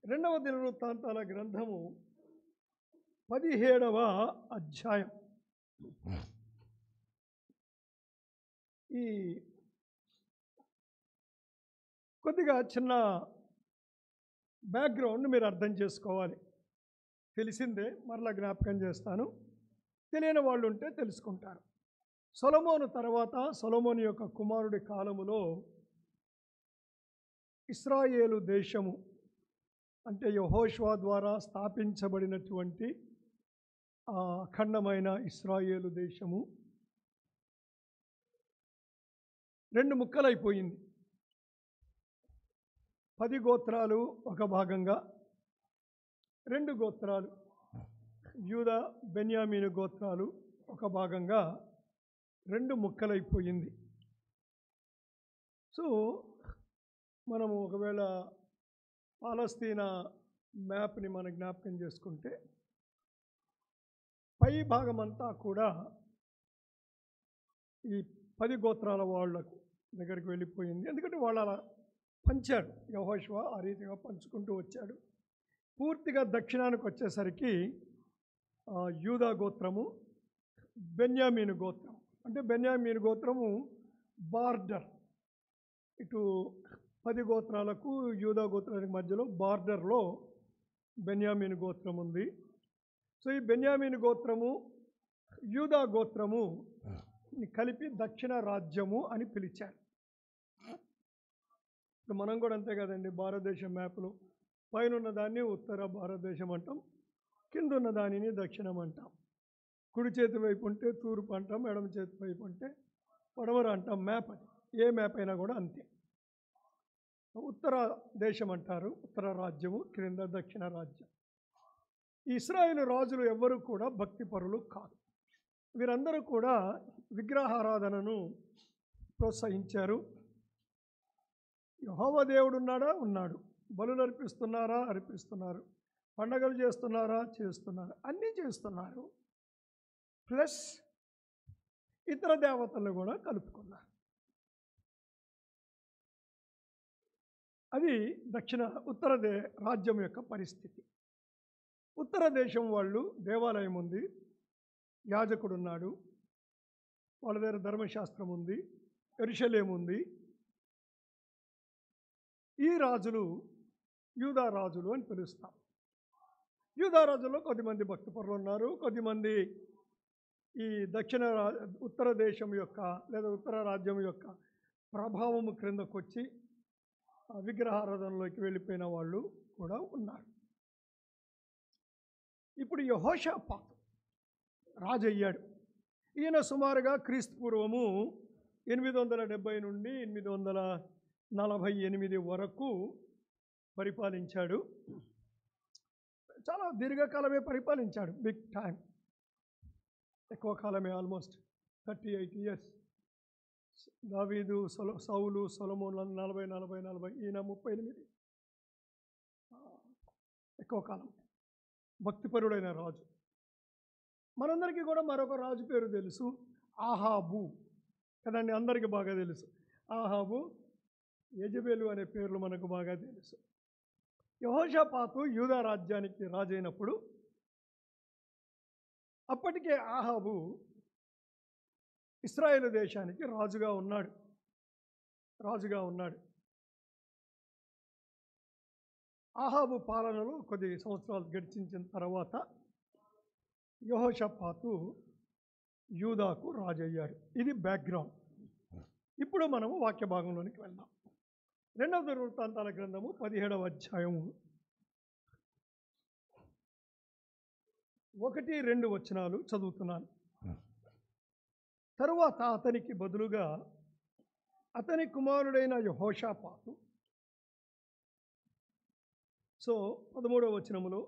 రెండవ దినవృత్తాంతాల గ్రంథము 17వ అధ్యాయం. ఈ కొద్దిగా చిన్న బ్యాక్గ్రౌండ్ మీరు అర్థం చేసుకోవాలి. తెలిసిందే, మరలా జ్ఞాపకం చేస్తాను. తెలియని వాళ్ళు ఉంటే తెలుసుకుంటారు. సొలొమోను తర్వాత సొలొమోను యొక్క కుమారుడి కాలములో ఇశ్రాయేలు దేశము అంటే యెహోషువ ద్వారా స్థాపించబడినటువంటి అఖండమైన ఇశ్రాయేలు దేశము రెండు ముక్కలైపోయింది. 10 గోత్రాలు ఒక భాగంగా, 2 గోత్రాలు యూదా బెన్యామీను గోత్రాలు ఒక భాగంగా 2 ముక్కలైపోయింది. సో మనము ఒకవేళ పాలస్తీనా మ్యాప్ని మనం జ్ఞాపకం చేసుకుంటే పై భాగమంతా కూడా ఈ 10 గోత్రాల వాళ్ళకు దగ్గరికి వెళ్ళిపోయింది. ఎందుకంటే వాళ్ళు అలా పంచాడు, యెహోషువ ఆ రీతిగా పంచుకుంటూ వచ్చాడు. పూర్తిగా దక్షిణానికి వచ్చేసరికి యూదా గోత్రము, బెన్యామీను గోత్రం, అంటే బెన్యామీను గోత్రము బార్డర్, ఇటు 10 గోత్రాలకు యూదా గోత్రానికి మధ్యలో బార్డర్లో బెన్యామీను గోత్రం ఉంది. సో ఈ బెన్యామీను గోత్రము యూదా గోత్రము కలిపి దక్షిణ రాజ్యము అని పిలిచారు. ఇప్పుడు మనం కూడా అంతే కదండి, భారతదేశం మ్యాప్లో పైన ఉన్న దాన్ని ఉత్తర భారతదేశం అంటాం, కింద ఉన్న దానిని దక్షిణం అంటాం. కుడి చేతి వైపు ఉంటే తూర్పు అంటాం, ఎడమ చేతి వైపు ఉంటే పడమర అంటాం. మ్యాప్ అది, ఏ మ్యాప్ అయినా కూడా అంతే. ఉత్తర దేశం అంటారు, ఉత్తర రాజ్యము, క్రింద దక్షిణ రాజ్యం. ఇశ్రాయేలు రాజులు ఎవ్వరూ కూడా భక్తిపరులు కాదు. వీరందరూ కూడా విగ్రహారాధనను ప్రోత్సహించారు. యెహోవా దేవుడు ఉన్నాడా? ఉన్నాడు. బలులు అర్పిస్తున్నారా? అర్పిస్తున్నారు. పండగలు చేస్తున్నారా? చేస్తున్నారు. అన్నీ చేస్తున్నారు. ప్లస్ ఇతర దేవతలను కూడా కలుపుకున్నారు. అది ఉత్తర రాజ్యం యొక్క పరిస్థితి. ఉత్తర దేశం వాళ్ళు దేవాలయం ఉంది, యాజకుడు ఉన్నాడు, వాళ్ళ దగ్గర ధర్మశాస్త్రం ఉంది, యెరూషలేము ఉంది. ఈ రాజులు యూదా రాజులు అని పిలుస్తాం. యూదా రాజుల్లో కొద్దిమంది భక్తిపరులు ఉన్నారు, కొద్దిమంది ఈ ఉత్తర దేశం యొక్క లేదా ఉత్తర రాజ్యం యొక్క ప్రభావము క్రిందకు వచ్చి విగ్రహారాధనలోకి వెళ్ళిపోయిన వాళ్ళు కూడా ఉన్నారు. ఇప్పుడు యెహోషాపాతు రాజు అయ్యాడు. ఈయన సుమారుగా క్రీస్తు పూర్వము 870 నుండి 848 వరకు పరిపాలించాడు. చాలా దీర్ఘకాలమే పరిపాలించాడు, బిగ్ టైం, ఎక్కువ కాలమే, ఆల్మోస్ట్ 38 ఇయర్స్. దావీదు, సౌలు, సొలొమోను 40, ఈయన 38, ఎక్కువ కాలం భక్తిపరుడైన రాజు. మనందరికీ కూడా మరొక రాజు పేరు తెలుసు, ఆహాబు కదండి, అందరికీ బాగా తెలుసు. ఆహాబు, యెజెబెలు అనే పేర్లు మనకు బాగా తెలుసు. యెహోషాపాతు యూదా రాజ్యానికి రాజైనప్పుడు అప్పటికే ఆహాబు ఇశ్రాయేలు దేశానికి రాజుగా ఉన్నాడు. ఆహాబు పాలనలో కొద్ది సంవత్సరాలు గడిచిన తర్వాత యెహోషాపాతు యూదాకు రాజయ్యాడు. ఇది బ్యాక్గ్రౌండ్. ఇప్పుడు మనము వాక్య భాగంలోనికి వెళ్దాం. రెండవ దినవృత్తాంతాల గ్రంథము 17వ అధ్యాయము 1-2 వచనాలు చదువుతున్నాను. తరువాత అతనికి బదులుగా అతని కుమారుడైన యెహోషాపాతు, సో 13వ వచనములో,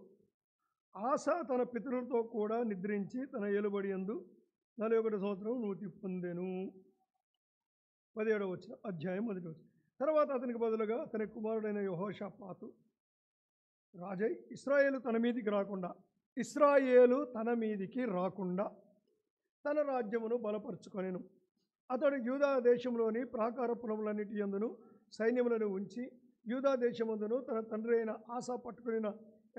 ఆసా తన పితరులతో కూడా నిద్రించి తన ఏలుబడి యందు 41 సంవత్సరం నూతి పొందెను. 17వ అధ్యాయం 1వ వచనం. తర్వాత అతనికి బదులుగా అతని కుమారుడైన యెహోషాపాతు రాజై ఇశ్రాయేలు తన మీదికి రాకుండా తన రాజ్యమును బలపరుచుకొనెను. అతడు యూదా దేశంలోని ప్రాకార పురములన్నిటి యందును సైన్యములను ఉంచి యూదా దేశమందును తన తండ్రి అయిన ఆసా పట్టుకుని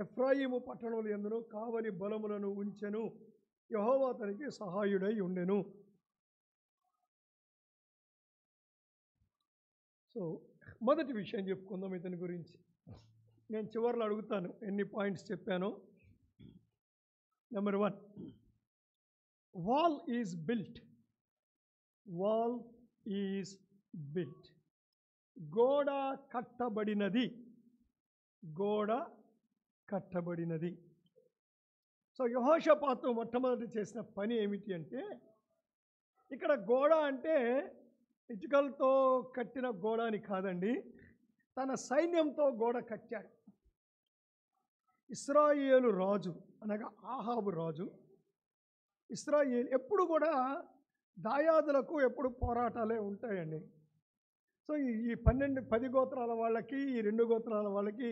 ఎఫ్రాయిము పట్టణముల యందును కావలి బలములను ఉంచెను. యెహోవా అతనికి సహాయుడై ఉండెను. సో మొదటి విషయం చెప్పుకుందాం ఇతని గురించి. నేను చివర్లో అడుగుతాను ఎన్ని పాయింట్స్ చెప్పానో. Number 1, wall is built. Wall is built. గోడ కట్టబడినది. గోడ కట్టబడినది. సో యెహోషాపాతు మొట్టమొదటి చేసిన పని ఏమిటి అంటే, ఇక్కడ గోడ అంటే ఇటుకలతో కట్టిన గోడ అని కాదండి, తన సైన్యంతో గోడ కట్టాడు. ఇశ్రాయేలు రాజు అనగా ఆహాబు రాజు. ఇశ్రాయేల్ ఎప్పుడు కూడా దాయాదులకు ఎప్పుడు పోరాటాలే ఉంటాయండి. సో ఈ 10 గోత్రాల వాళ్ళకి, ఈ 2 గోత్రాల వాళ్ళకి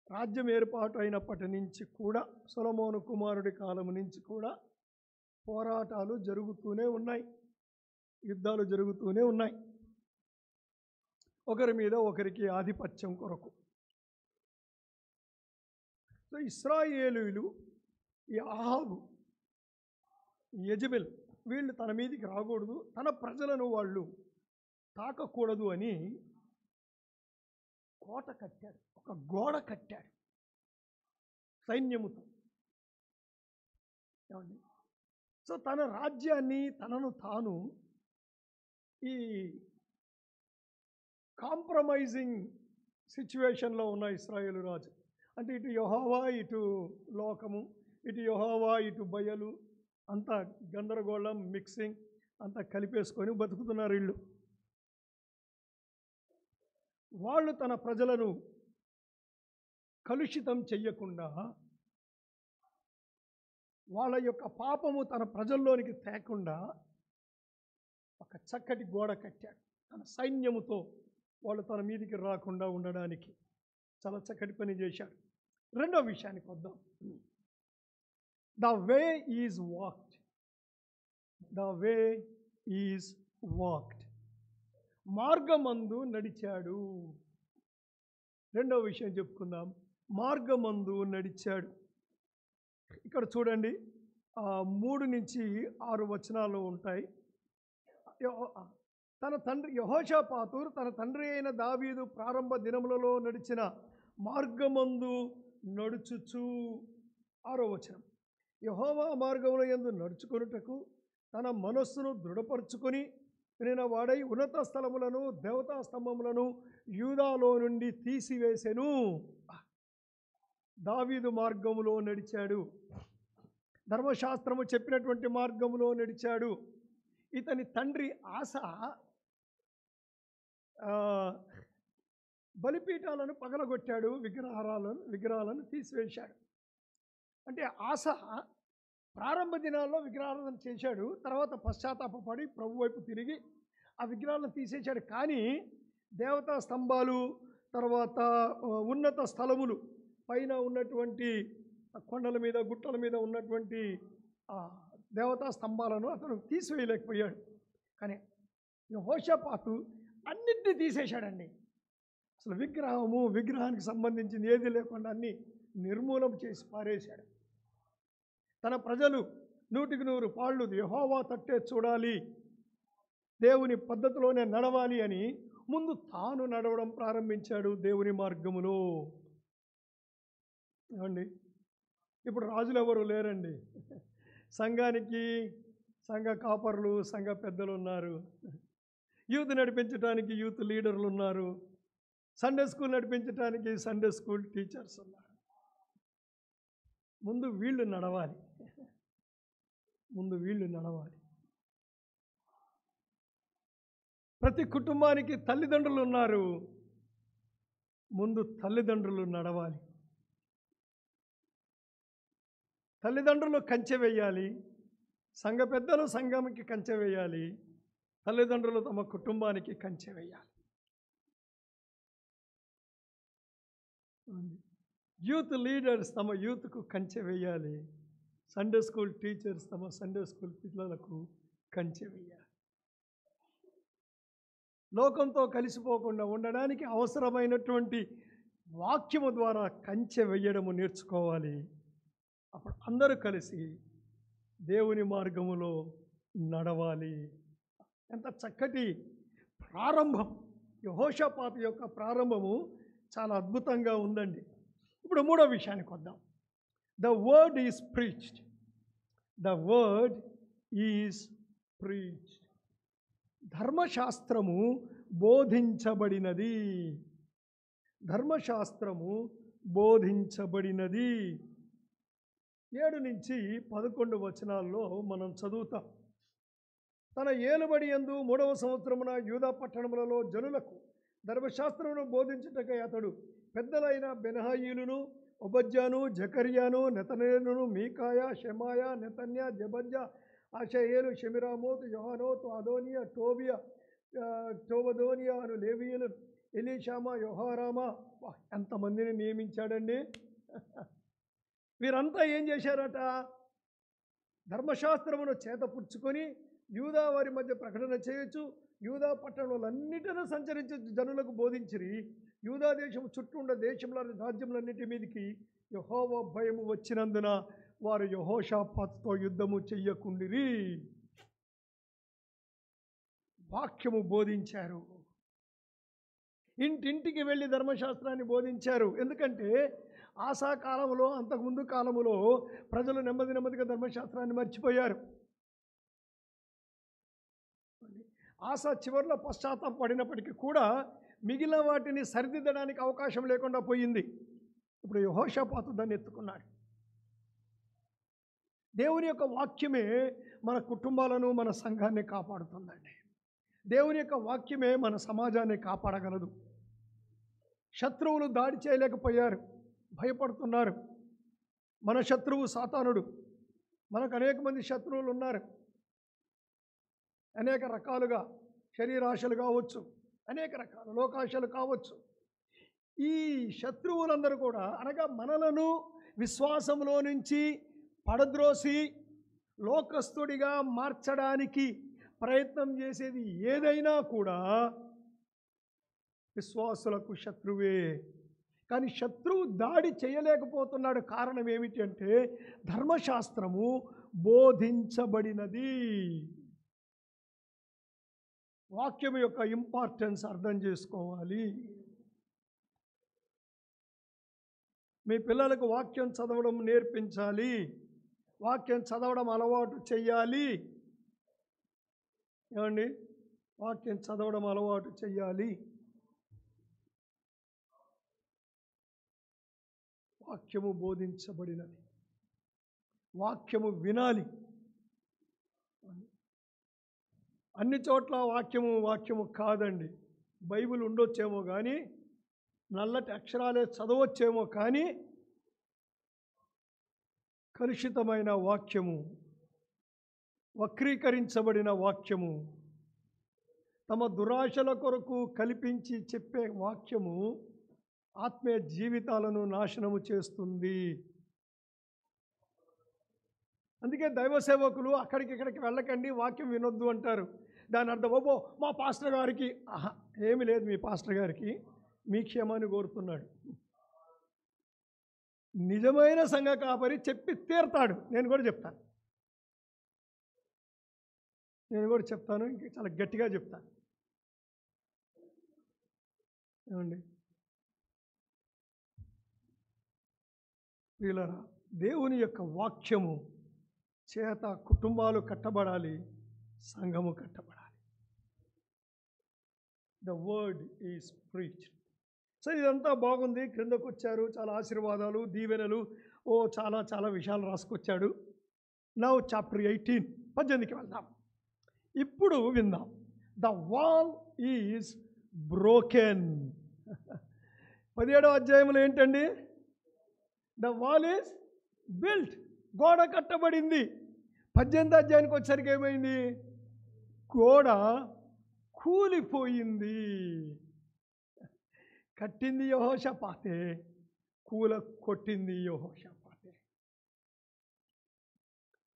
రాజ్యం ఏర్పాటు అయినప్పటి నుంచి కూడా, సొలొమోను కుమారుడి కాలం నుంచి కూడా పోరాటాలు జరుగుతూనే ఉన్నాయి, యుద్ధాలు జరుగుతూనే ఉన్నాయి, ఒకరి మీద ఒకరికి ఆధిపత్యం కొరకు. సో ఇశ్రాయేలీయులు, ఈ ఆహాబు, యెజెబెల్, వీళ్ళు తన మీదికి రాకూడదు, తన ప్రజలను వాళ్ళు తాకకూడదు అని కోట కట్టాడు, ఒక గోడ కట్టాడు సైన్యముతో. ఏమండి? సో తన రాజ్యాన్ని, తనను తాను ఈ కాంప్రమైజింగ్ సిచ్యువేషన్లో ఉన్న ఇశ్రాయేలు రాజు. అంటే ఇటు యెహోవా, ఇటు లోకము, ఇటు యెహోవా, ఇటు బయలు, అంతా గందరగోళం, మిక్సింగ్ అంతా కలిపేసుకొని బతుకుతున్నారు వీళ్ళు. వాళ్ళు తన ప్రజలను కలుషితం చెయ్యకుండా, వాళ్ళ యొక్క పాపము తన ప్రజల్లోనికి తేకుండా ఒక చక్కటి గోడ కట్టాడు తన సైన్యముతో. వాళ్ళు తన మీదికి రాకుండా ఉండడానికి చాలా చక్కటి పని చేశాడు. రెండో విషయానికి వద్దాం. The way is walked. The way is walked. మార్గమందు నడిచాడు. రెండో విషయం చెప్పుకుందాం, మార్గమందు నడిచాడు. ఇక్కడ చూడండి, 3 నుంచి 6 వచనాలు ఉంటాయి. తన తండ్రి యెహోషాపాతు తన తండ్రి అయిన దావీదు ప్రారంభ దినములలో నడిచిన మార్గమందు నడుచుచు, 6వ వచనం, యెహోవా మార్గముల యందు నడుచుకొనుటకు తన మనస్సును దృఢపరుచుకొని వినిన వాడై ఉన్నత స్థలములను, దేవతా స్తంభములను యూదాలో నుండి తీసివేసెను. దావీదు మార్గములో నడిచాడు, ధర్మశాస్త్రము చెప్పినటువంటి మార్గములో నడిచాడు. ఇతని తండ్రి ఆస బలిపీఠాలను పగలగొట్టాడు, విగ్రహాలను తీసివేశాడు. అంటే ఆస ప్రారంభ దినాల్లో విగ్రహాలను చేశాడు, తర్వాత పశ్చాత్తాపపడి ప్రభు వైపు తిరిగి ఆ విగ్రహాలను తీసేశాడు. కానీ దేవతా స్తంభాలు, తర్వాత ఉన్నత స్థలములు, పైన ఉన్నటువంటి కొండల మీద, గుట్టల మీద ఉన్నటువంటి దేవతా స్తంభాలను అతను తీసివేయలేకపోయాడు. కానీ యెహోషాపాతు అన్నింటినీ తీసేశాడండి. అసలు విగ్రహానికి సంబంధించింది ఏది లేకుండా అన్నీ నిర్మూలం చేసి పారేశాడు. తన ప్రజలు 100కి 100 పాళ్ళు యెహోవా తట్టే చూడాలి, దేవుని పద్ధతిలోనే నడవాలి అని ముందు తాను నడవడం ప్రారంభించాడు దేవుని మార్గములో. ఏమండి? ఇప్పుడు రాజులు ఎవరు లేరండి. సంఘానికి సంఘ కాపర్లు, సంఘ పెద్దలు ఉన్నారు, యూత్ నడిపించడానికి యూత్ లీడర్లు ఉన్నారు, సండే స్కూల్ నడిపించడానికి సండే స్కూల్ టీచర్స్ ఉన్నారు. ముందు వీళ్ళు నడవాలి. ప్రతి కుటుంబానికి తల్లిదండ్రులు ఉన్నారు, ముందు తల్లిదండ్రులు నడవాలి. తల్లిదండ్రులు కంచె వేయాలి, సంఘ పెద్దలు సంఘానికి కంచె వేయాలి, తల్లిదండ్రులు తమ కుటుంబానికి కంచె వేయాలి. యూత్ లీడర్స్ తమ యూత్కు కంచె వేయాలి, సండే స్కూల్ టీచర్స్ తమ సండే స్కూల్ పిల్లలకు కంచె వేయాలి. లోకంతో కలిసిపోకుండా ఉండడానికి అవసరమైనటువంటి వాక్యము ద్వారా కంచె వేయడము నేర్చుకోవాలి. అప్పుడు అందరూ కలిసి దేవుని మార్గములో నడవాలి. ఎంత చక్కటి ప్రారంభం! యెహోషాపాతు యొక్క ప్రారంభము చాలా అద్భుతంగా ఉందండి. ఇప్పుడు మూడో విషయానికి వద్దాం. The word is preached. The word is preached. ధర్మశాస్త్రము బోధించబడినది. ధర్మశాస్త్రము బోధించబడినది. 7 నుంచి 11 వచనాల్లో మనం చదువుతాం. తన ఏలుబడి యందు 3వ సంవత్సరమున యూదా పట్టణములలో జనులకు ధర్మశాస్త్రమును బోధించుటకై అతడు పెద్దలైన బెనహయీలును, ఒబద్యాను, జకర్యాను, నెతనేలును, మీకాయా, షెమాయా, నెతన్యా, జబద్యా, ఆషయేలు, షెమిరామోతు, యోహానోతు, అదోనియా, టోబియా, టోబదోనియా అను లేవీయులు, ఎలీషామా, యోహారామా, ఎంతమందిని నియమించాడండి. వీరంతా ఏం చేశారట? ధర్మశాస్త్రమును చేతపుచ్చుకొని యూదా వారి మధ్య ప్రకటన చేయొచ్చు. యూదా పట్టణములన్నిటినీ సంచరించి జనులకు బోధించిరి. యూదా దేశము చుట్టూ ఉన్న దేశముల రాజ్యములన్నిటి మీదకి యెహోవా భయము వచ్చినందున వారు యెహోషాపాతుతో యుద్ధము చెయ్యకుండిరి. వాక్యము బోధించారు. ఇంటింటికి వెళ్ళి ధర్మశాస్త్రాన్ని బోధించారు. ఎందుకంటే ఆసా కాలంలో, అంతకుముందు కాలములో ప్రజలు నెమ్మదిగా ధర్మశాస్త్రాన్ని మర్చిపోయారు. ఆసా చివరిలో పశ్చాత్తాపడినప్పటికీ కూడా మిగిలిన వాటిని సరిదిద్దడానికి అవకాశం లేకుండా పోయింది. ఇప్పుడు యెహోషాపాతు దాన్ని ఎత్తుకున్నాడు. దేవుని యొక్క వాక్యమే మన కుటుంబాలను, మన సంఘాన్ని కాపాడుతుందండి. దేవుని యొక్క వాక్యమే మన సమాజాన్ని కాపాడగలదు. శత్రువులు దాడి చేయలేకపోయారు, భయపడుతున్నారు. మన శత్రువు సాతానుడు. మనకు అనేక మంది శత్రువులు ఉన్నారు. అనేక రకాలుగా శరీరాశలు కావచ్చు, అనేక రకాల లోకాశలు కావచ్చు. ఈ శత్రువులందరూ కూడా అనగా మనలను విశ్వాసంలో నుంచి పడద్రోసి లోకస్తుడిగా మార్చడానికి ప్రయత్నం చేసేది ఏదైనా కూడా విశ్వాసులకు శత్రువే. కానీ శత్రువు దాడి చేయలేకపోతున్నాడు. కారణం ఏమిటి అంటే ధర్మశాస్త్రము బోధించబడినది. వాక్యం యొక్క ఇంపార్టెన్స్ అర్థం చేసుకోవాలి. మీ పిల్లలకు వాక్యం చదవడం నేర్పించాలి. వాక్యం చదవడం అలవాటు చెయ్యాలి. ఏమండి? వాక్యం చదవడం అలవాటు చెయ్యాలి. వాక్యము బోధించబడినది. వాక్యము వినాలి. అన్ని చోట్ల వాక్యము కాదండి. బైబిల్ ఉండొచ్చేమో కానీ, నల్లటి అక్షరాలే చదవచ్చేమో కానీ, కలుషితమైన వాక్యము, వక్రీకరించబడిన వాక్యము, తమ దురాశల కొరకు కల్పించి చెప్పే వాక్యము ఆత్మీయ జీవితాలను నాశనము చేస్తుంది. అందుకే దైవ సేవకులు అక్కడికి వెళ్ళకండి, వాక్యం వినొద్దు అంటారు. దాని అర్థం ఓబో మా పాస్టర్ గారికి ఏమీ లేదు. మీ పాస్టర్ గారికి మీ క్షేమాన్ని కోరుతున్నాడు. నిజమైన సంఘ కాపరి చెప్పి తీరుతాడు. నేను కూడా చెప్తాను, ఇంకా చాలా గట్టిగా చెప్తాను. ఏమండి ప్రియులారా, దేవుని యొక్క వాక్యము చేత కుటుంబాలు కట్టబడాలి, సంఘము కట్టబడాలి. The word is preached. So ఇదంతా బాగుంది. క్రిందకు వచ్చారు, చాలా ఆశీర్వాదాలు, దీవెనలు, చాలా విషయాలు రాసుకొచ్చాడు. నౌ చాప్టర్ 18, 18కి వెళ్దాం. ఇప్పుడు విందాం. The wall is broken. 17వ అధ్యాయంలో ఏంటండి? The wall is built. గోడ కట్టబడింది. 18వ అధ్యాయానికి వచ్చేసరికి ఏమైంది? గోడ కూలిపోయింది. కట్టింది యెహోషాపాతే, కొట్టింది యెహోషాపాతే.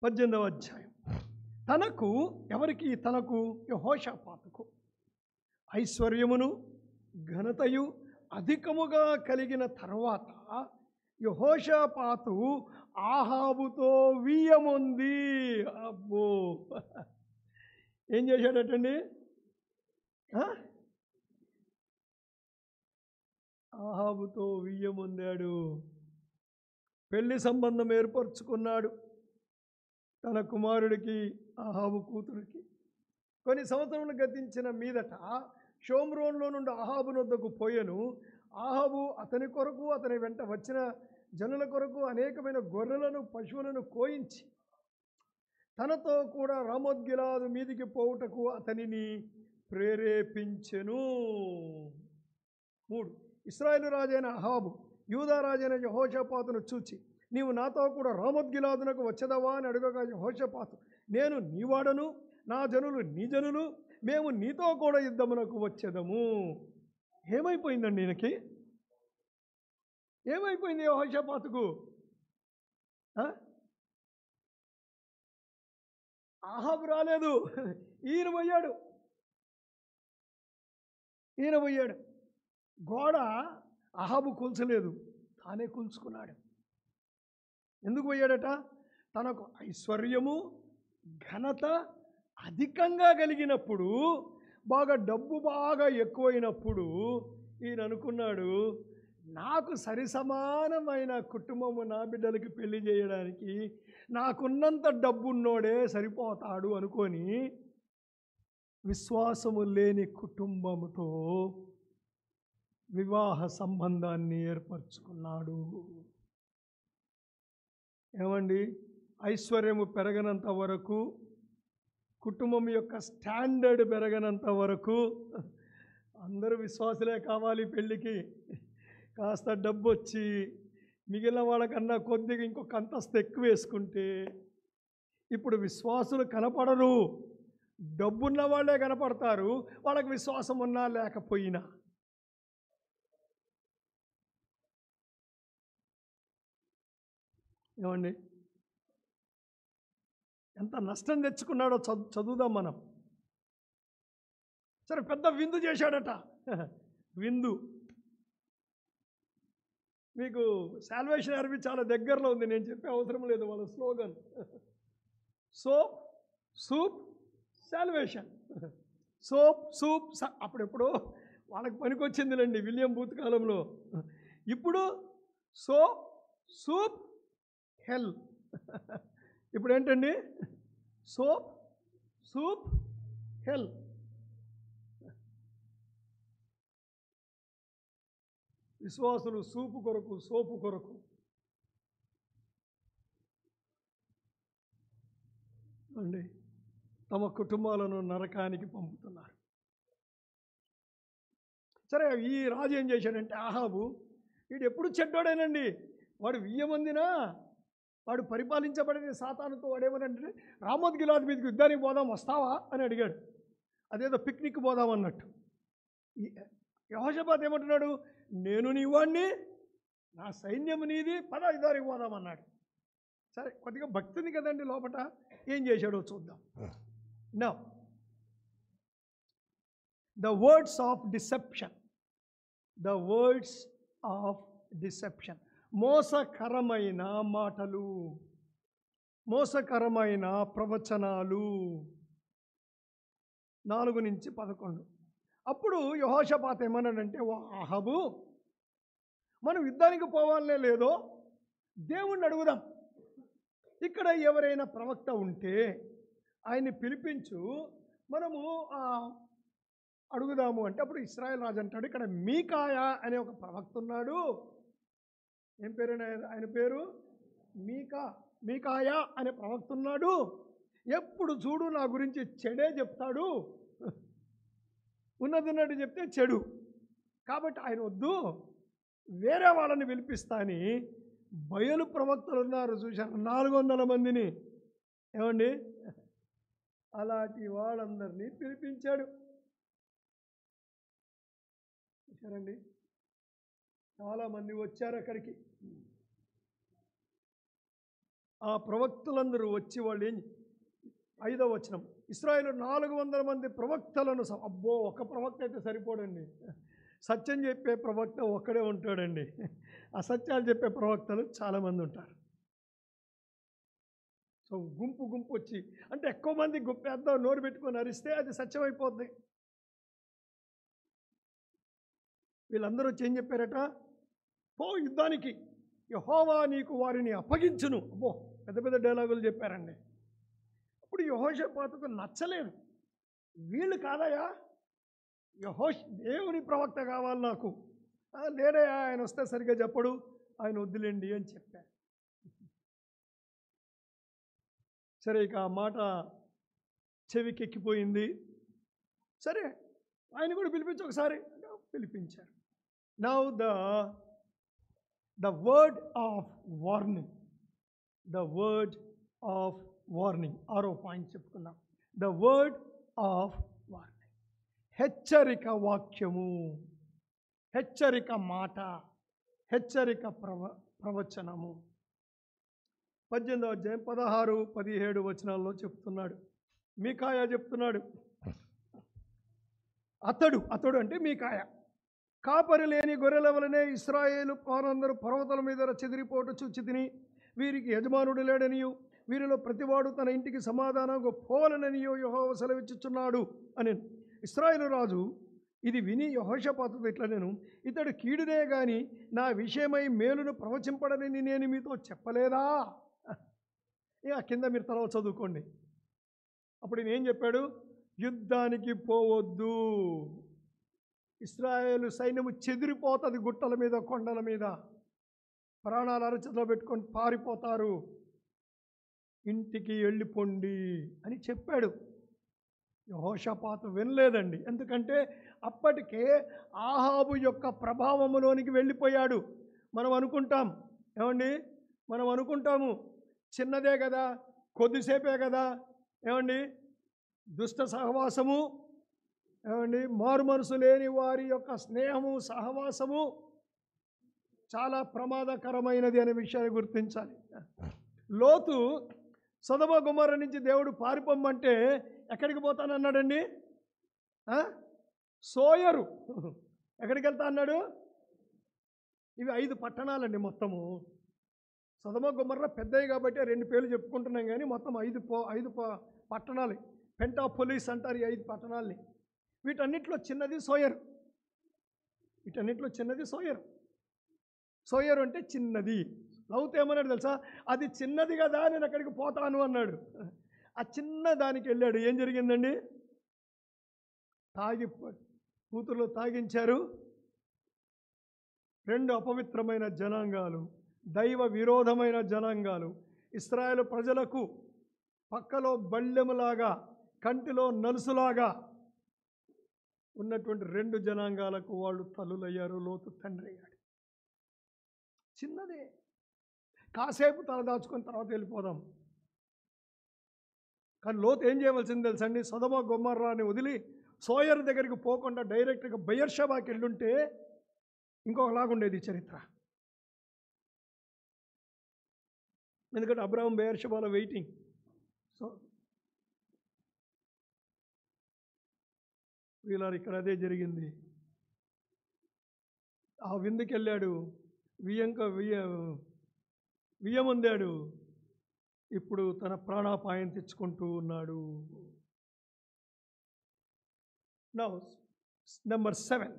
18వ అధ్యాయం. తనకు, ఎవరికి? తనకు, యెహోషాపాతుకు ఐశ్వర్యమును ఘనతయు అధికముగా కలిగిన తర్వాత యెహోషాపాతు ఆహాబుతో వీయముంది. అబ్బో, ఏం చేశాడటండి? ఆహాబుతో వీయముందాడు. పెళ్లి సంబంధం ఏర్పరచుకున్నాడు తన కుమారుడికి, ఆహాబు కూతురికి. కొన్ని సంవత్సరములు గతించిన మీదట షోమ్రోన్లో నుండి ఆహాబు నొద్దకు పోయెను. ఆహాబు అతని కొరకు అతని వెంట వచ్చిన జనుల కొరకు అనేకమైన గొర్రెలను పశువులను కోయించి తనతో కూడా రామోత్గిలాదు మీదికి పోవుటకు అతనిని ప్రేరేపించెను. 3. ఇశ్రాయేలు రాజైన అహాబు యూదా రాజైన యెహోషాపాతును చూచి, నీవు నాతో కూడా రామోత్గిలాదునకు వచ్చేదవా అని అడుగగా యెహోషాపాతు, నేను నీవాడను, నా జనులు నీ జనులు, మేము నీతో కూడా యుద్ధమునకు వచ్చేదము. ఏమైపోయిందండి ఈయనకి? ఏమైపోయింది యెహోషాపాతుకు? ఆహాబు రాలేదు, ఈయన పోయాడు. గోడ అహాబు కూల్చలేదు, తానే కూల్చుకున్నాడు. ఎందుకు పోయాడట? తనకు ఐశ్వర్యము ఘనత అధికంగా కలిగినప్పుడు, డబ్బు బాగా ఎక్కువైనప్పుడు ఈయన అనుకున్నాడు, నాకు సరిసమానమైన కుటుంబము నా బిడ్డలకి పెళ్లి చేయడానికి నాకున్నంత డబ్బున్నోడే సరిపోతాడు అనుకొని విశ్వాసము లేని కుటుంబముతో వివాహ సంబంధాన్ని ఏర్పరచుకున్నాడు. ఏమండి, ఐశ్వర్యము పెరగనంత వరకు, కుటుంబం యొక్క స్టాండర్డ్ పెరగనంత వరకు అందరూ విశ్వాసులే కావాలి పెళ్ళికి. కాస్త డబ్బు వచ్చి మిగిలిన వాళ్ళకన్నా కొద్దిగా ఇంకొక అంతస్తు ఎక్కువ వేసుకుంటే ఇప్పుడు విశ్వాసులు కనపడరు, డబ్బున్న వాళ్ళే కనపడతారు, వాళ్ళకి విశ్వాసం ఉన్నా లేకపోయినా. ఏమండి, ఎంత నష్టం తెచ్చుకున్నాడో చదువుదాం మనం. సరే, పెద్ద విందు చేశాడట. విందు మీకు సాల్వేషన్ ఆర్మీ చాలా దగ్గరలో ఉంది, నేను చెప్పే అవసరం లేదు. వాళ్ళ slogan soap soup salvation. Soap soup అప్పుడెప్పుడు వాళ్ళకి పనికొచ్చిందిలేండి విలియం బూత్ కాలంలో. ఇప్పుడు సోప్ సూప్ హెల్. ఇప్పుడు ఏంటండి? సోప్ సూప్ హెల్. విశ్వాసులు సూపు కొరకు, సోపు కొరకు అండి తమ కుటుంబాలను నరకానికి పంపుతున్నారు. సరే, ఈ రాజు ఏం చేశాడంటే, ఆహాబు వీడు ఎప్పుడు చెడ్డోడేనండి, వాడు 1000 మందినా, వాడు పరిపాలించబడిన సాతానుతో వాడేమనంటే రామోత్గిలాదు మీదకి యుద్ధానికి పోదాం వస్తావా అని అడిగాడు. అదేదో పిక్నిక్ పోదాం అన్నట్టు. యెహోషాపాతు ఏమంటున్నాడు? నేను నీ వాడిని, నా సైన్యం నీది, పద యుద్ధానికి పోదామన్నాడు. సరే, కొద్దిగా భక్తిని కదండి లోపట. ఏం చేశాడో చూద్దాం. Now the words of deception, మోసకరమైన మాటలు, మోసకరమైన ప్రవచనాలు. 4-11. అప్పుడు యెహోషాపాతు ఏమన్నాడంటే, ఓ అహాబు, మనం యుద్ధానికి పోవాలనే లేదో దేవుణ్ణి అడుగుదాం. ఇక్కడ ఎవరైనా ప్రవక్త ఉంటే ఆయన్ని పిలిపించు, మనము అడుగుదాము అంటే, అప్పుడు ఇశ్రాయేల్ రాజు అంటాడు, ఇక్కడ మీకాయా అనే ఒక ప్రవక్త ఉన్నాడు. ఏం పేరు ఆయన పేరు? మీకాయా అనే ప్రవక్త ఉన్నాడు. ఎప్పుడు చూడు నా గురించి చెడే చెప్తాడు, ఉన్నది చెప్తే చెడు. కాబట్టి ఆయన వద్దు, వేరే వాళ్ళని పిలిపిస్తా అని బయలు ప్రవక్తలు ఉన్నారు చూశారు, 400 మందిని. ఏమండి, అలాంటి వాళ్ళందరినీ పిలిపించాడు. చూశారండి, చాలామంది వచ్చారు అక్కడికి. ఆ ప్రవక్తలందరూ వచ్చి వాళ్ళు 5వ వచనం. ఇశ్రాయేలు 400 మంది ప్రవక్తలను అబ్బో, ఒక ప్రవక్త అయితే సరిపోడండి. సత్యం చెప్పే ప్రవక్త ఒక్కడే ఉంటాడండి. అసత్యాలు చెప్పే ప్రవక్తలు చాలామంది ఉంటారు. సో గుంపు గుంపు వచ్చి, అంటే ఎక్కువ మంది పెద్ద నోరు పెట్టుకొని అరిస్తే అది సత్యం అయిపోద్ది. వీళ్ళందరూ వచ్చి ఏం చెప్పారట? పో యుద్ధానికి, యెహోవా నీకు వారిని అప్పగించును. అబ్బో, పెద్ద పెద్ద డైలాగులు చెప్పారండి. అప్పుడు యెహోషాపాతుకు నచ్చలేదు. వీళ్ళు కాదయా, దేవుని ప్రవక్త కావాలి నాకు. లేదయా, ఆయన వస్తే సరిగ్గా చెప్పడు, ఆయన వద్దులేండి అని చెప్పారు. సరే, ఇక ఆ మాట చెవికెక్కిపోయింది. సరే, ఆయన కూడా పిలిపించి ఒకసారి పిలిపించారు. Now the word of warning, the word of warning. 6వ పాయింట్ చెప్పుకుందాం. ద వర్డ్ ఆఫ్ వార్నింగ్, హెచ్చరిక వాక్యము, హెచ్చరిక మాట, హెచ్చరిక ప్రవచనము. 18వ అధ్యాయం 16, 17 వచనాల్లో చెప్తున్నాడు. మీకాయా చెప్తున్నాడు. అతడు అంటే మీకాయ, కాపరి లేని గొర్రెల వలనే ఇశ్రాయేలు వారందరూ పర్వతాల మీద చెదిరిపోటు చూచి తిని, వీరికి యజమానుడు లేడనియు, వీరిలో ప్రతివాడు తన ఇంటికి సమాధానంగా పోవాలననియో యెహోవా సెలవిచ్చుచున్నాడు అని. ఇశ్రాయేలు రాజు ఇది విని యెహోషాపాతుతో ఇట్లా, నేను ఇతడు కీడునే గాని నా విషయమై మేలును ప్రవచింపడని నేను మీతో చెప్పలేదా? ఇక కింద మీరు తర్వాత చదువుకోండి. అప్పుడు ఈయన ఏం చెప్పాడు? యుద్ధానికి పోవద్దు, ఇశ్రాయేలు సైన్యము చెదిరిపోతుంది, గుట్టల మీద కొండల మీద ప్రాణాలు అరచేతిలో పెట్టుకొని పారిపోతారు, ఇంటికి వెళ్ళిపోండి అని చెప్పాడు. యెహోషాపాతు వినలేదండి. ఎందుకంటే అప్పటికే ఆహాబు యొక్క ప్రభావములోనికి వెళ్ళిపోయాడు. మనం అనుకుంటాం, ఏమండి, మనం అనుకుంటాము చిన్నదే కదా, కొద్దిసేపే కదా, ఏమండి, దుష్ట సహవాసము, ఏమండి, మారు మనసు లేని వారి యొక్క స్నేహము, సహవాసము చాలా ప్రమాదకరమైనది అనే విషయాన్ని గుర్తించాలి. లోతు సొదొమ గొమొర్రా నుంచి దేవుడు పారిపోమ్మంటే ఎక్కడికి పోతానన్నాడండి? సోయరు. ఎక్కడికి వెళ్తా అన్నాడు? ఇవి 5 పట్టణాలండి మొత్తము. సొదొమ గొమొర్రా పెద్దవి కాబట్టి 2 పేర్లు చెప్పుకుంటున్నాం, కానీ మొత్తం 5 పట్టణాలు. పెంటాపోలిస్ అంటారు ఈ 5 పట్టణాలని. వీటన్నిటిలో చిన్నది సోయరు. వీటన్నిటిలో చిన్నది సోయరు. సోయరు అంటే చిన్నది. లౌతు ఏమన్నాడు తెలుసా? అది చిన్నది కదా, నేను అక్కడికి పోతాను అన్నాడు. ఆ చిన్న దానికి వెళ్ళాడు. ఏం జరిగిందండి? కూతుర్లో తాగించారు. 2 అపవిత్రమైన జనాంగాలు, దైవ విరోధమైన జనాంగాలు, ఇశ్రాయేలు ప్రజలకు పక్కలో బళ్ళెములాగా, కంటిలో నలుసులాగా ఉన్నటువంటి 2 జనాంగాలకు వాళ్ళు తల్లులయ్యారు. లోతు తండ్రి అయ్యాడు. చిన్నదే, కాసేపు తలదాచుకొని తర్వాత వెళ్ళిపోదాం. కానీ లోతు ఏం చేయవలసింది తెలుసండి? సొదొమ గొమొర్రాని వదిలి సోయరు దగ్గరికి పోకుండా డైరెక్ట్గా బెయేర్షెబాకి వెళ్ళుంటే ఇంకొకలాగుండేది చరిత్ర. ఎందుకంటే అబ్రాహాం బెయేర్షెబాలో వెయిటింగ్. సో వీళ్ళ ఇక్కడ అదే జరిగింది. ఆ విందుకి వెళ్ళాడు, వియ్యముందాడు, ఇప్పుడు తన ప్రాణాపాయం తెచ్చుకుంటూ ఉన్నాడు. Now number 7,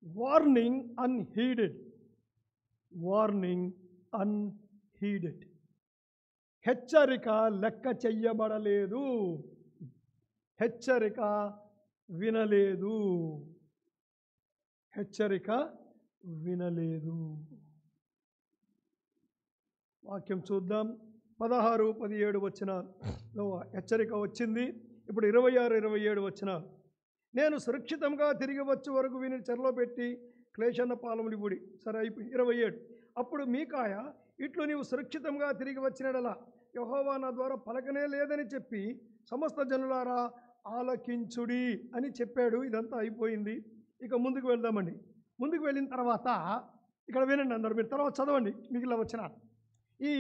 warning unheeded. Warning unheeded, హెచ్చరిక లెక్క చెయ్యబడలేదు, హెచ్చరిక వినలేదు, హెచ్చరిక వినలేదు. వాక్యం చూద్దాం. 16, 17 వచనాల్లో హెచ్చరిక వచ్చింది. ఇప్పుడు 26, 27 వచనాలు. నేను సురక్షితంగా తిరిగి వచ్చే వరకు వీని చెరలో పెట్టి క్లేశన్న పాలములిబుడి. సరే, అయిపోయి 27. అప్పుడు మీకాయ, ఇట్లు నీవు సురక్షితంగా తిరిగి వచ్చినడలా యెహోవా నా ద్వారా పలకనే లేదని చెప్పి సమస్త జనులారా ఆలకించుడి అని చెప్పాడు. ఇదంతా అయిపోయింది. ఇక ముందుకు వెళ్దామండి. ముందుకు వెళ్ళిన తర్వాత ఇక్కడ వినండి అందరూ, మీరు తర్వాత చదవండి మిగిలిన వచనాలు. ఈ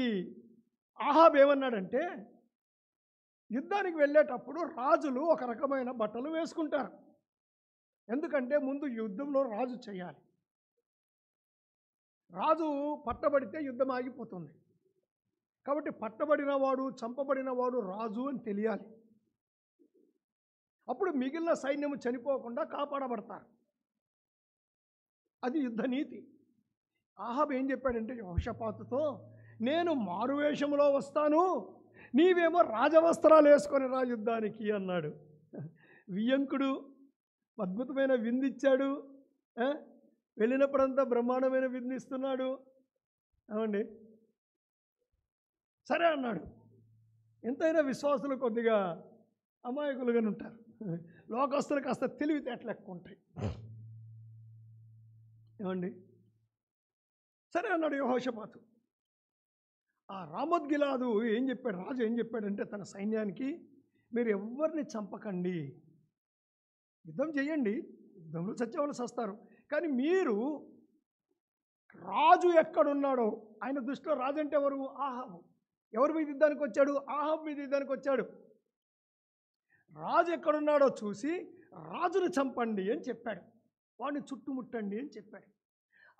ఆహాబ్ ఏమన్నాడంటే, యుద్ధానికి వెళ్ళేటప్పుడు రాజులు ఒక రకమైన బట్టలు వేసుకుంటారు. ఎందుకంటే ముందు యుద్ధంలో రాజు చేయాలి. రాజు పట్టబడితే యుద్ధం ఆగిపోతుంది. కాబట్టి పట్టబడిన వాడు, చంపబడిన వాడు రాజు అని తెలియాలి. అప్పుడు మిగిలిన సైన్యము చనిపోకుండా కాపాడబడతారు. అది యుద్ధ నీతి. ఆహాబ్ ఏం చెప్పాడంటే యెహోషాపాతుతో, నేను మారువేషంలో వస్తాను, నీవేమో రాజవస్త్రాలు వేసుకొని రా యుద్ధానికి అన్నాడు. వియ్యంకుడు అద్భుతమైన విందిచ్చాడు. వెళ్ళినప్పుడంతా బ్రహ్మాండమైన విందిస్తున్నాడు. ఏమండి, సరే అన్నాడు. ఎంతైనా విశ్వాసులు కొద్దిగా అమాయకులుగానే ఉంటారు. లోకస్తులు కాస్త తెలివితేటలు ఎక్కువ ఉంటాయి. ఏమండి, సరే అన్నాడు యెహోషాపాతు. ఆ రామోత్ గిలాదు ఏం చెప్పాడు, రాజు ఏం చెప్పాడంటే తన సైన్యానికి, మీరు ఎవరిని చంపకండి, యుద్ధం చేయండి, యుద్ధంలో చచ్చేవాళ్ళు చస్తారు, కానీ మీరు రాజు ఎక్కడున్నాడో, ఆయన దృష్టిలో రాజు అంటే ఎవరు? ఆహాబు. ఎవరి మీద యుద్ధానికి వచ్చాడు? ఆహాబు మీద యుద్ధానికి వచ్చాడు. రాజు ఎక్కడున్నాడో చూసి రాజును చంపండి అని చెప్పాడు, వాడిని చుట్టుముట్టండి అని చెప్పాడు.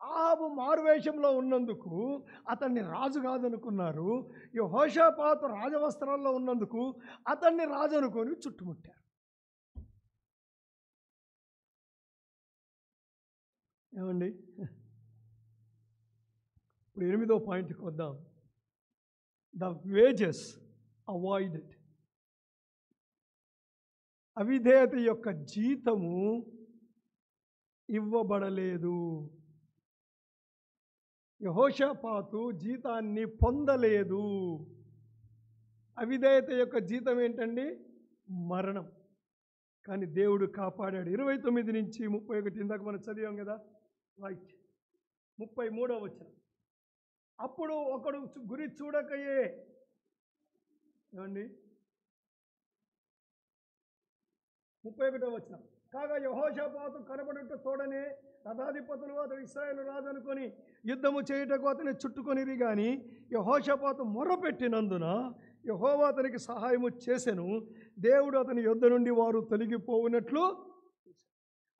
ఆహాబు మారువేషంలో ఉన్నందుకు అతన్ని రాజు కాదనుకున్నారు. యెహోషాపాతు రాజవస్త్రాల్లో ఉన్నందుకు అతన్ని రాజు అనుకొని చుట్టుముట్టారు. ఏమండి, ఇప్పుడు 8వ పాయింట్కి వద్దాం. The wages avoided. అవిధేయత యొక్క జీతము ఇవ్వబడలేదు. యెహోషాపాతు జీతాన్ని పొందలేదు. అవిధేయత యొక్క జీతం ఏంటండి? మరణం. కానీ దేవుడు కాపాడాడు. 29 నుంచి 31 ఇందాక మనం చదివాం కదా, రైట్. 33వ వచనం. అప్పుడు ఒకడు గురి చూడకయే, ఏమండి, 31వ వచనం. కాగా యెహోషాపాతు కనబడుట తోడనే రథాధిపతులు అతడు ఇశ్రాయేలు రాజు అనుకొని యుద్ధము చేయుటకు అతని చుట్టుకొనిరి. కానీ యెహోషాపాతు మొర్రపెట్టినందున యెహోవా అతనికి సహాయము చేసెను. దేవుడు అతని యుద్ధ నుండి వారు తొలగిపోవునట్లు.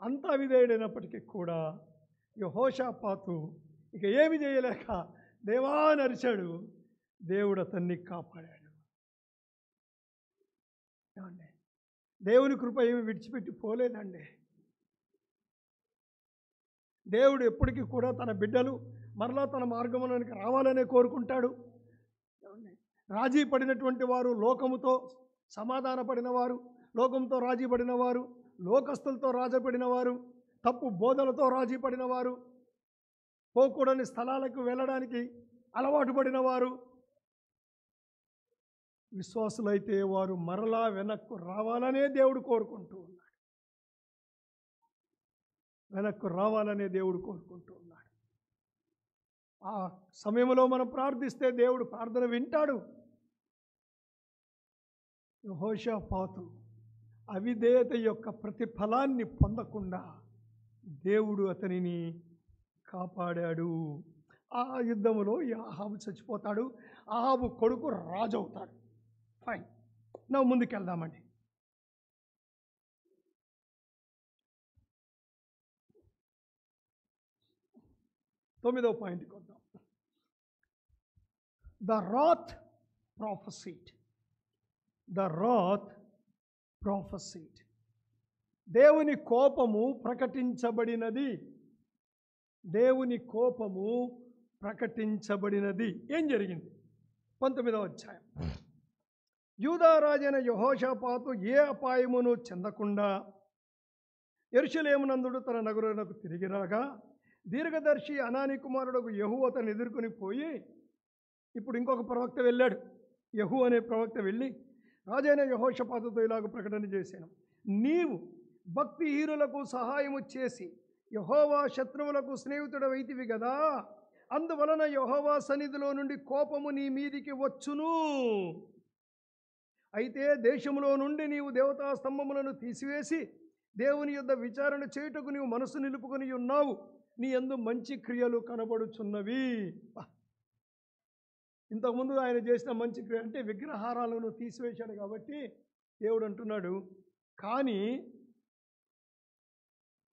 అంత అవిధేయుడైనప్పటికీ కూడా యెహోషాపాతు ఇక ఏమి చేయలేక దేవా అని అరిచాడు. దేవుడు అతన్ని కాపాడాడు. ఏమండి, దేవుని కృప ఏమి విడిచిపెట్టి పోలేదండి. దేవుడు ఎప్పటికీ కూడా తన బిడ్డలు మరలా తన మార్గంలోనికి రావాలనే కోరుకుంటాడు. రాజీ పడినటువంటి వారు, లోకముతో సమాధాన పడిన వారు, లోకంతో రాజీ పడిన వారు, లోకస్తులతో రాజీ పడిన వారు, తప్పు బోధలతో రాజీ పడిన వారు, పోకూడని స్థలాలకు వెళ్ళడానికి అలవాటు పడిన వారు, విశ్వాసులైతే వారు మరలా వెనక్కు రావాలనే దేవుడు కోరుకుంటూ ఉన్నాడు. వెనక్కు రావాలనే దేవుడు కోరుకుంటూ ఉన్నాడు. ఆ సమయంలో మనం ప్రార్థిస్తే దేవుడు ప్రార్థన వింటాడు. యెహోషాపాతు అవిధేయత యొక్క ప్రతిఫలాన్ని పొందకుండా దేవుడు అతనిని కాపాడాడు. ఆ యుద్ధములో ఈ ఆహాబు చచ్చిపోతాడు. ఆహాబు కొడుకు రాజు అవుతాడు. ఫైన్. నా ముందుకెళ్దామండి. తొమ్మిదవ పాయింట్కి వద్దాం. The wrath prophesied. The wrath prophesied. దేవుని కోపము ప్రకటించబడినది. దేవుని కోపము ప్రకటించబడినది. ఏం జరిగింది? 19వ అధ్యాయం. యూదా రాజైన యెహోషాపాతు ఏ అపాయమును చెందకుండా యెరూషలేమునందుడు తన నగరునకు తిరిగి రాగా, దీర్ఘదర్శి అనాని కుమారుడు యెహూ అతను ఎదుర్కొని పోయి, ఇప్పుడు ఇంకొక ప్రవక్త వెళ్ళాడు. యెహూ అనే ప్రవక్త వెళ్ళి రాజైన యెహోషాపాతుతో ఇలాగ ప్రకటన చేశాను. నీవు భక్తిహీనులకు సహాయము చేసి యెహోవా శత్రువులకు స్నేహితుడవైతివి కదా, అందువలన యెహోవా సన్నిధిలో నుండి కోపము నీ మీదికి వచ్చును. అయితే దేశంలో నుండి నీవు దేవతా స్తంభములను తీసివేసి దేవుని యొద్ద విచారణ చేయుటకు నీవు మనసు నిలుపుకొని ఉన్నావు. నీ యందు మంచి క్రియలు కనబడుచున్నవి. ఇంతకుముందు ఆయన చేసిన మంచి క్రియ అంటే విగ్రహారాలను తీసివేశాడు కాబట్టి దేవుడు అంటున్నాడు, కానీ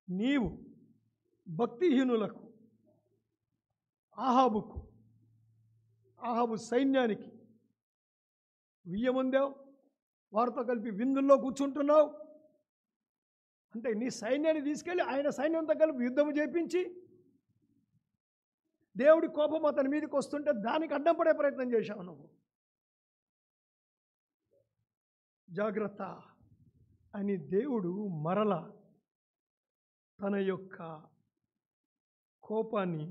నీవు భక్తిహీనులకు, ఆహాబు సైన్యానికి వియ్యమందావు, వారితో కలిపి విందుల్లో కూర్చుంటున్నావు. అంటే నీ సైన్యాన్ని తీసుకెళ్ళి ఆయన సైన్యంతో కలిపి యుద్ధం చేయించి దేవుడి కోపం అతని మీదకి వస్తుంటే దానికి అడ్డం పడే ప్రయత్నం చేశావు నువ్వు. జాగ్రత్త అని దేవుడు మరల తన యొక్క కోపాన్ని,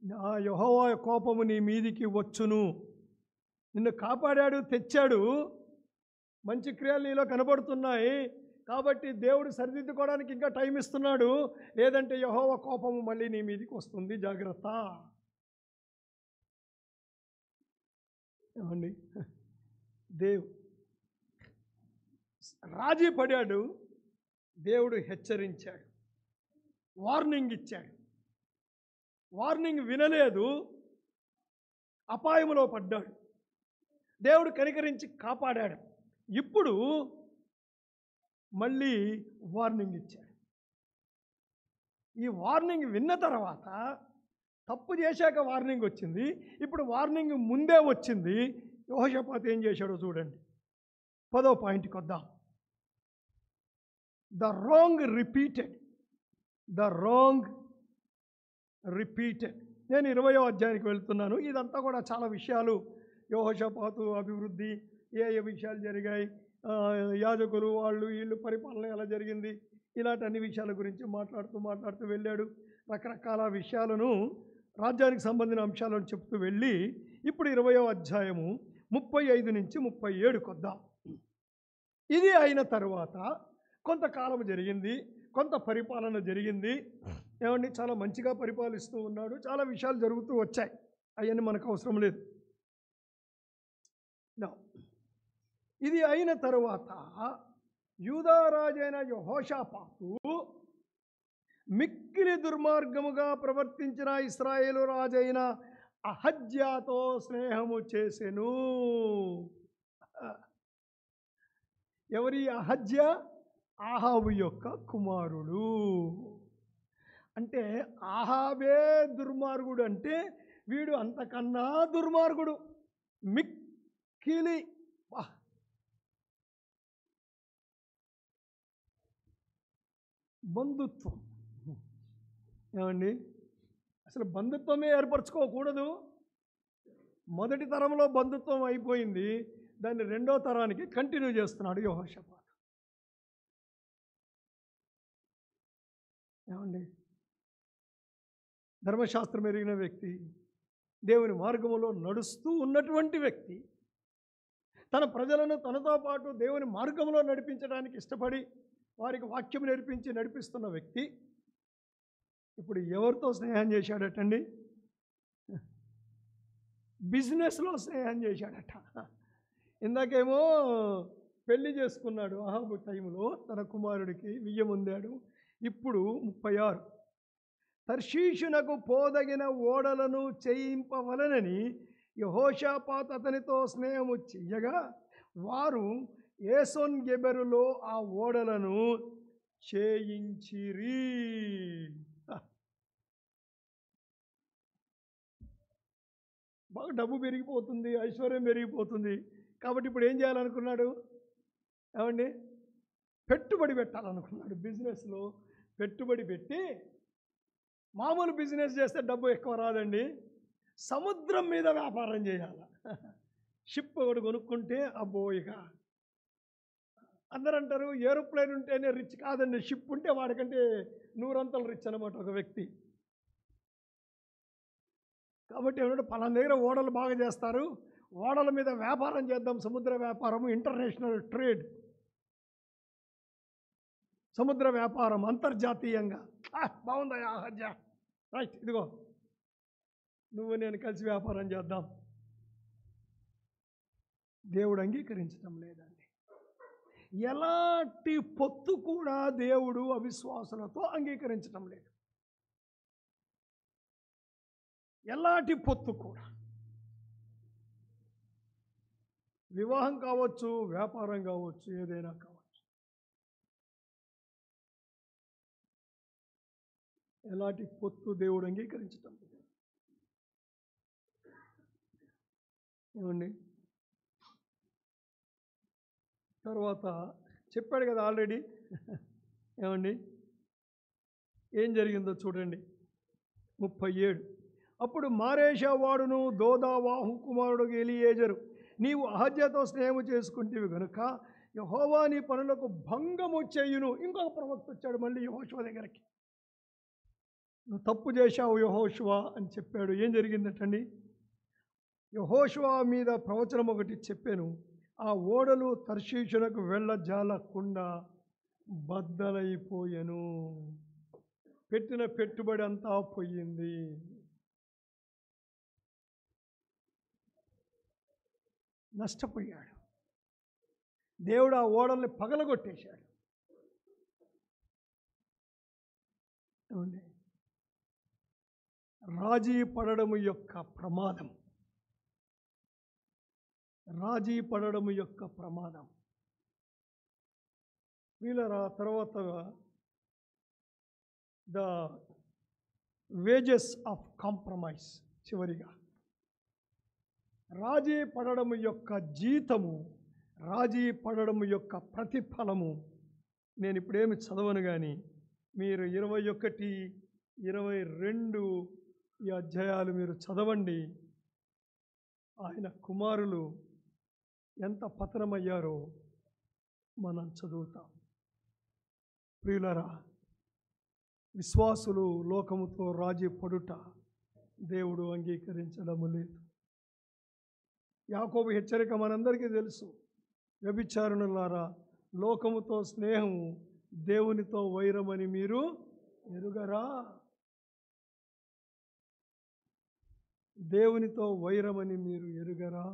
నా యెహోవా కోపము నీ మీదికి వచ్చును, నిన్ను కాపాడాడు, తెచ్చాడు, మంచి క్రియలు నీలో కనబడుతున్నాయి కాబట్టి దేవుడు సరిదిద్దుకోవడానికి ఇంకా టైం ఇస్తున్నాడు, లేదంటే యెహోవా కోపము మళ్ళీ నీ మీదికి వస్తుంది, జాగ్రత్త. ఏమండి, రాజీ పడాడు, దేవుడు హెచ్చరించాడు, వార్నింగ్ ఇచ్చాడు. వార్నింగ్ వినలేదు, అపాయంలో పడ్డాడు. దేవుడు కనికరించి కాపాడాడు. ఇప్పుడు మళ్ళీ వార్నింగ్ ఇచ్చాడు. ఈ వార్నింగ్ విన్న తర్వాత, తప్పు చేశాక వార్నింగ్ వచ్చింది, ఇప్పుడు వార్నింగ్ ముందే వచ్చింది. యెహోషాపాతు ఏం చేశాడో చూడండి. 10వ పాయింట్కి వద్దాం. The wrong repeated. నేను 20వ అధ్యాయానికి వెళ్తున్నాను. ఇదంతా కూడా చాలా విషయాలు, యెహోషాపాతు అభివృద్ధి, ఏ విషయాలు జరిగాయి, యాజకులు వాళ్ళు వీళ్ళు పరిపాలన ఎలా జరిగింది, ఇలాంటి అన్ని విషయాల గురించి మాట్లాడుతూ వెళ్ళాడు. రకరకాల విషయాలను, రాజ్యానికి సంబంధించిన అంశాలను చెప్తూ వెళ్ళి ఇప్పుడు 20వ అధ్యాయము 35 నుంచి 37 కొద్దాం. ఇది అయిన తరువాత కొంతకాలం జరిగింది, కొంత పరిపాలన జరిగింది. ఏమండి, చాలా మంచిగా పరిపాలిస్తూ ఉన్నాడు, చాలా విషయాలు జరుగుతూ వచ్చాయి. అవన్నీ మనకు అవసరం లేదు. ఇది అయిన తరువాత యూదారాజైన యెహోషాపాతు మిక్కిలి దుర్మార్గముగా ప్రవర్తించిన ఇశ్రాయేలు రాజైన అహజ్యాతో స్నేహము చేసెను. ఎవరి అహజ్య? ఆహాబు యొక్క కుమారుడు. అంటే ఆహాబే దుర్మార్గుడు అంటే వీడు అంతకన్నా దుర్మార్గుడు. మిక్కిలి బంధుత్వం. ఏమండి, అసలు బంధుత్వమే ఏర్పరచుకోకూడదు. మొదటి తరంలో బంధుత్వం అయిపోయింది, దాన్ని రెండో తరానికి కంటిన్యూ చేస్తున్నాడు యెహోషాపాతు. ఏమండి, ధర్మశాస్త్రం ఎరిగిన వ్యక్తి, దేవుని మార్గములో నడుస్తూ ఉన్నటువంటి వ్యక్తి, తన ప్రజలను తనతో పాటు దేవుని మార్గంలో నడిపించడానికి ఇష్టపడి వారికి వాక్యం నేర్పించి నడిపిస్తున్న వ్యక్తి ఇప్పుడు ఎవరితో స్నేహం చేశాడటండి? బిజినెస్లో స్నేహం చేశాడట. ఇందాకేమో పెళ్లి చేసుకున్నాడు అహాబు టైంలో, తన కుమారుడికి వియ్యముందాడు. ఇప్పుడు 36, తర్షీషునకు పోదగిన ఓడలను చేయింపవలనని యెహోషాపాతు అతనితో స్నేహము చెయ్యగా వారు ఏసోన్ గెబెరులో ఆ ఓడలను చేయించిరి. బాగా డబ్బు పెరిగిపోతుంది, ఐశ్వర్యం పెరిగిపోతుంది కాబట్టి ఇప్పుడు ఏం చేయాలనుకున్నాడు? ఏమండి, పెట్టుబడి పెట్టాలనుకున్నాడు. బిజినెస్లో పెట్టుబడి పెట్టి, మామూలు బిజినెస్ చేస్తే డబ్బు ఎక్కువ రాదండి, సముద్రం మీద వ్యాపారం చేయాలి. షిప్ ఒకటి కొనుక్కుంటే అబ్బో, ఇక అందరూ అంటారు ఏరోప్లేన్ ఉంటేనే రిచ్. కాదండి, షిప్ ఉంటే వాడికంటే 100 అంతలు రిచ్ అనమాట ఒక వ్యక్తి. కాబట్టి ఏమంటే పలానా దగ్గర ఓడలు బాగా చేస్తారు, ఓడల మీద వ్యాపారం చేద్దాం, సముద్ర వ్యాపారము, ఇంటర్నేషనల్ ట్రేడ్, సముద్ర వ్యాపారం అంతర్జాతీయంగా. బాగుందా ఆహజ్య? రైట్, ఇదిగో నువ్వు నేను కలిసి వ్యాపారం చేద్దాం. దేవుడు అంగీకరించడం లేదండి. ఎలాంటి పొత్తు కూడా దేవుడు అవిశ్వాసులతో అంగీకరించడం లేదు. ఎలాంటి పొత్తు కూడా. వివాహం కావచ్చు, వ్యాపారం కావచ్చు, ఏదైనా కావచ్చు. ఎలాంటి పొత్తు దేవుడు అంగీకరించటం ఏమండి. తర్వాత చెప్పాడు కదా ఆల్రెడీ. ఏమండి ఏం జరిగిందో చూడండి. 37. అప్పుడు మారేషా వాడును దోదావాహు కుమారుడు ఎలియేజరు, నీవు అహజ్యతో స్నేహము చేసుకుంటేవి గనుక యెహోవా నీ పనులకు భంగము చేయును. ఇంకొక ప్రవక్త వచ్చాడు మళ్ళీ యెహోషువ దగ్గరికి. నువ్వు తప్పు చేశావు యెహోషువ అని చెప్పాడు. ఏం జరిగిందటండి? యెహోషువ మీద ప్రవచనం ఒకటి చెప్పాను. ఆ ఓడలు తర్షీషునకు వెళ్ళజాలకుండా బద్దలైపోయెను. పెట్టిన పెట్టుబడి అంతా పోయింది. నష్టపోయాడు. దేవుడు ఆ ఓడల్ని పగలగొట్టేశాడు. ఏమండి రాజీ పడడము యొక్క ప్రమాదం, రాజీ పడడము యొక్క ప్రమాదం. వీళ్ళ తర్వాత ద వేజెస్ ఆఫ్ కాంప్రమైజ్. చివరిగా రాజీ పడడము యొక్క జీతము, రాజీ పడడము యొక్క ప్రతిఫలము. నేను ఇప్పుడేమి చదవను కానీ మీరు 21, 22 ఈ అధ్యాయాలు మీరు చదవండి. ఆయన కుమారులు ఎంత పతనమయ్యారో మనం చదువుతాం. ప్రియులరా, విశ్వాసులు లోకముతో రాజీ పడుట దేవుడు అంగీకరించడము లేదు. యాకోబు హెచ్చరిక మనందరికీ తెలుసు. వ్యభిచారులారా, లోకముతో స్నేహము దేవునితో వైరమని మీరు ఎరుగరా? దేవునితో వైరమని మీరు ఎరుగరా?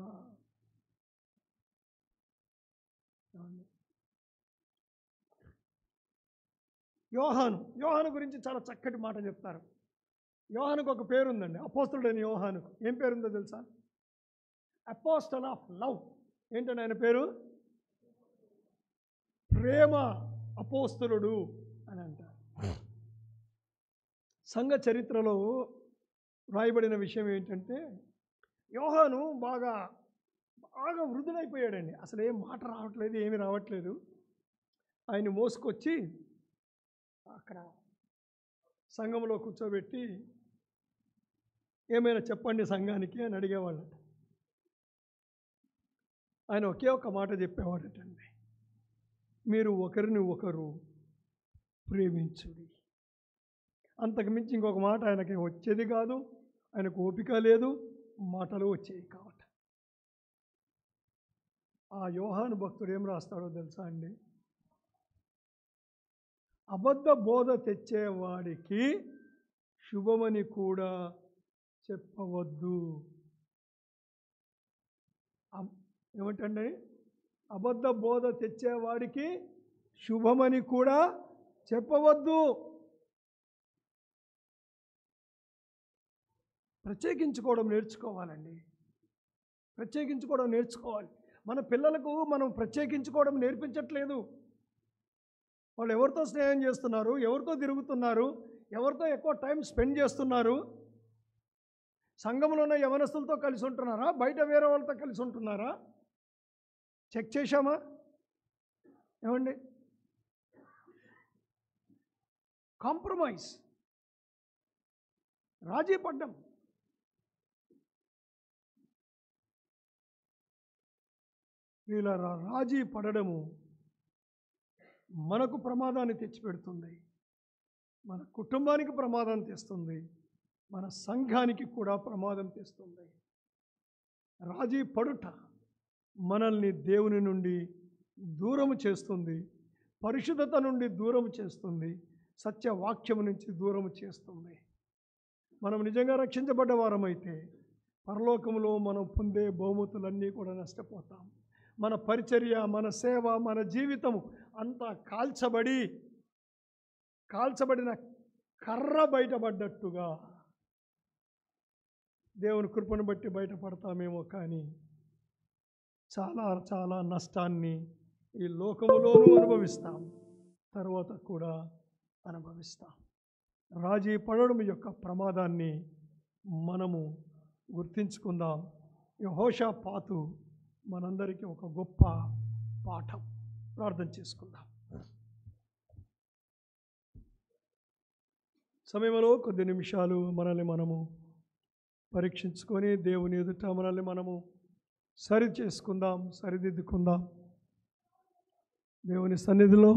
యోహాను గురించి చాలా చక్కటి మాట చెప్తారు. యోహానుకు ఒక పేరు ఉందండి, అపోస్తలుడైన యోహానుకు. ఏం పేరుందో తెలుసా? Apostle of love. ఏంటంటే ఆయన పేరు? ప్రేమ అపోస్తలుడు అని అంటారు. సంఘ చరిత్రలో రాయబడిన విషయం ఏంటంటే, యోహాను బాగా వృద్ధుడైపోయాడండి. అసలు ఏం మాట రావట్లేదు, ఏమి రావట్లేదు. ఆయన మోసుకొచ్చి అక్కడ సంఘంలో కూర్చోబెట్టి ఏమైనా చెప్పండి సంఘానికి అని అడిగేవాళ్ళట. ఆయన ఒకే ఒక మాట చెప్పేవాడటండి, మీరు ఒకరిని ఒకరు ప్రేమించుడి. అంతకు మించి ఇంకొక మాట ఆయనకి వచ్చేది కాదు. ఆయనకు ఓపిక లేదు, మాటలు వచ్చేవి కావట. ఆ యోహాను భక్తుడు ఏం రాస్తాడో తెలుసా అండి? అబద్ధ బోధ తెచ్చేవాడికి శుభమని కూడా చెప్పవద్దు. ఏమిటండి? అబద్ధ బోధ తెచ్చేవాడికి శుభమని కూడా చెప్పవద్దు. ప్రత్యేకించుకోవడం నేర్చుకోవాలండి. ప్రత్యేకించుకోవడం నేర్చుకోవాలి. మన పిల్లలకు మనం ప్రత్యేకించుకోవడం నేర్పించట్లేదు. వాళ్ళు ఎవరితో స్నేహం చేస్తున్నారు, ఎవరితో తిరుగుతున్నారు, ఎవరితో ఎక్కువ టైం స్పెండ్ చేస్తున్నారు, సంఘంలో ఉన్న యవనస్తులతో కలిసి ఉంటున్నారా, బయట వేరే వాళ్ళతో కలిసి ఉంటున్నారా, చెక్ చేశామా? ఏమండి? కాంప్రమైజ్, రాజీ పడ్డం. వీళ్ళ రాజీ పడడము మనకు ప్రమాదాన్ని తెచ్చిపెడుతుంది, మన కుటుంబానికి ప్రమాదం తెస్తుంది, మన సంఘానికి కూడా ప్రమాదం తెస్తుంది. రాజీ పడుట మనల్ని దేవుని నుండి దూరము చేస్తుంది, పరిశుద్ధత నుండి దూరము చేస్తుంది, సత్యవాక్యము నుంచి దూరము చేస్తుంది. మనం నిజంగా రక్షించబడ్డ వారమైతే పరలోకములో మనం పొందే బహుమతులన్నీ కూడా నష్టపోతాం. మన పరిచర్య, మన సేవ, మన జీవితము అంతా కాల్చబడిన కర్ర బయటపడ్డట్టుగా దేవుని కృపను బట్టి బయటపడతామేమో, కానీ చాలా చాలా నష్టాన్ని ఈ లోకములోనూ అనుభవిస్తాం, తర్వాత కూడా అనుభవిస్తాం. రాజీ పడడం యొక్క ప్రమాదాన్ని మనము గుర్తించుకుందాం. యెహోషాపాతు మనందరికీ ఒక గొప్ప పాఠం. ప్రార్థన చేసుకుందాం. సమయంలో కొద్ది నిమిషాలు మనల్ని మనము పరీక్షించుకొని దేవుని ఎదుట మనల్ని మనము సరి చేసుకుందాం, సరిదిద్దుకుందాం. దేవుని సన్నిధిలో